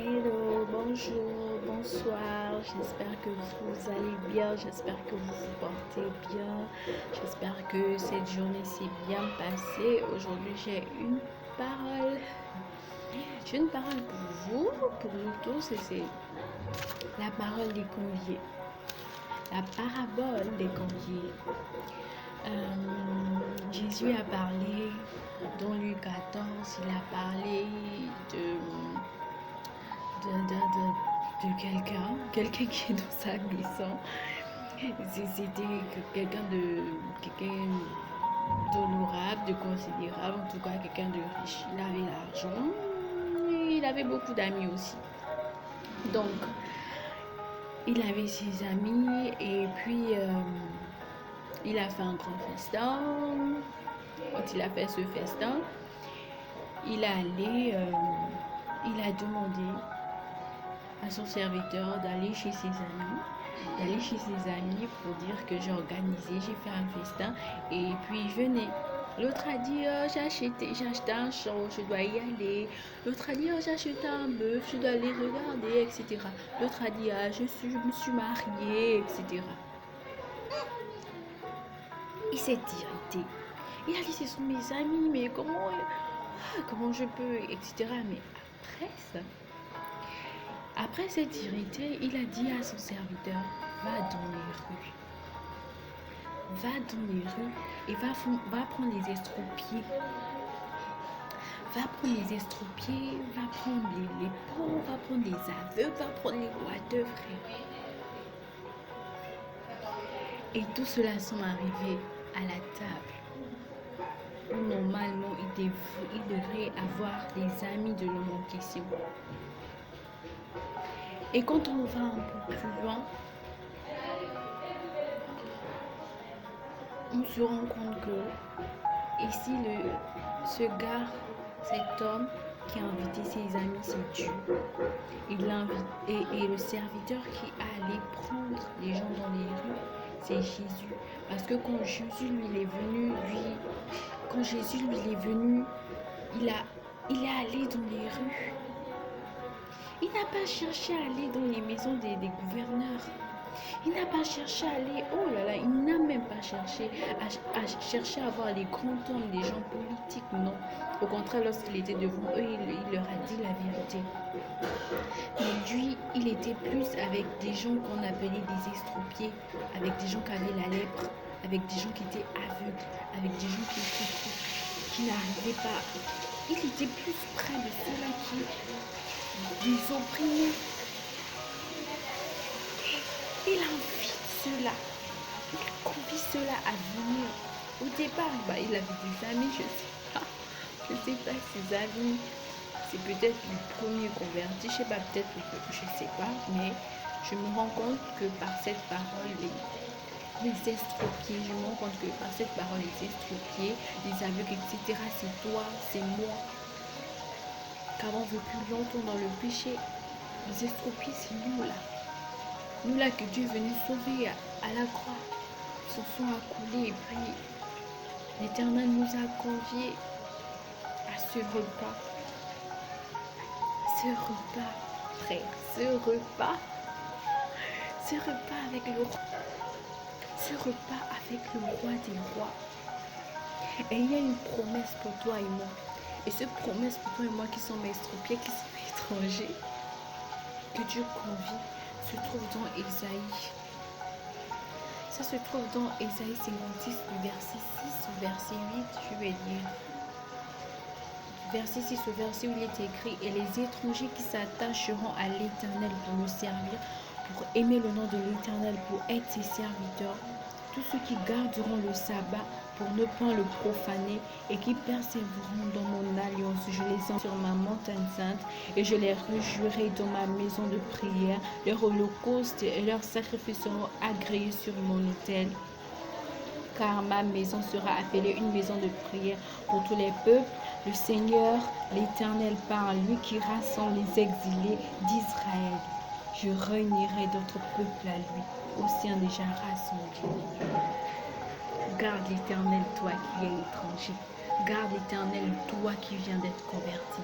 Hello, bonjour, bonsoir, j'espère que vous allez bien, j'espère que vous vous portez bien, j'espère que cette journée s'est bien passée. Aujourd'hui, parole, j'ai une parole pour vous, pour nous tous, et c'est la parole des conviés, la parabole des conviés. Jésus a parlé, dans Luc 14, il a parlé de quelqu'un qui est dans sa maison. C'était quelqu'un d'honorable, de considérable, en tout cas quelqu'un de riche. Il avait l'argent, et il avait beaucoup d'amis aussi. Donc, il avait ses amis et puis il a fait un grand festin. Quand il a fait ce festin, il a demandé à son serviteur d'aller chez ses amis pour dire que j'ai organisé, j'ai fait un festin et puis venez. L'autre a dit j'ai acheté un champ, je dois y aller. L'autre a dit j'ai acheté un bœuf, je dois aller regarder, etc. L'autre a dit je me suis mariée, etc. Il s'est irrité. Il a dit ce sont mes amis, mais comment je peux, etc. Mais après s'être irrité, il a dit à son serviteur, va dans les rues et va prendre les estropiés. Va prendre les estropiés, va prendre les pauvres, va prendre les aveugles, va prendre les boiteux, frère. Et tout cela sont arrivés à la table où normalement il devrait avoir les amis de l'homme en question. Et quand on va un peu plus loin, on se rend compte que ici, cet homme qui a invité ses amis, c'est Dieu. Il l'invite et le serviteur qui allait prendre les gens dans les rues, c'est Jésus. Parce que quand Jésus lui est venu, il est allé dans les rues. Il n'a pas cherché à aller dans les maisons des gouverneurs. Il n'a pas cherché à aller, il n'a même pas cherché à voir les grands hommes, les gens politiques, non. Au contraire, lorsqu'il était devant eux, il leur a dit la vérité. Mais lui, il était plus avec des gens qu'on appelait des estropiés, avec des gens qui avaient la lèpre, avec des gens qui étaient aveugles, avec des gens qui n'arrivaient pas. Il était plus près de ceux-là qui les opprimaient. Il invite ceux-là, il convie ceux-là à venir. Au départ, il avait des amis, je sais pas ses amis. C'est peut-être le premier converti, je sais pas, mais je me rends compte que par cette parole, les estropiés, je me rends compte que par cette parole, les estropiés, les aveugles, etc., c'est toi, c'est moi. Qu'avant vécu longtemps dans le péché, les estropiés, c'est nous là. Nous là que Dieu est venu sauver à la croix, son sang a coulé et puis l'Éternel nous a conviés à ce repas. Ce repas, frère, ce repas avec le roi. Ce repas avec le roi des rois. Et il y a une promesse pour toi et moi. Et cette promesse pour toi et moi qui sommes estropiés, qui sommes étrangers, que Dieu convie, se trouve dans Ésaïe. Ça se trouve dans Ésaïe 56, verset 6 au verset 8, je vais lire. Verset 6 au verset où il est écrit « Et les étrangers qui s'attacheront à l'Éternel pour le servir, pour aimer le nom de l'Éternel, pour être ses serviteurs, tous ceux qui garderont le sabbat pour ne point le profaner et qui persévéreront dans mon alliance, je les enverrai sur ma montagne sainte et je les réjouirai dans ma maison de prière. Leurs holocaustes et leurs sacrifices seront agréés sur mon autel. Car ma maison sera appelée une maison de prière pour tous les peuples. Le Seigneur, l'Éternel parle, lui qui rassemble les exilés d'Israël. Je réunirai d'autres peuples à lui, au sein déjà rassemblés. Garde l'Éternel, toi qui es étranger. Garde l'Éternel, toi qui viens d'être converti.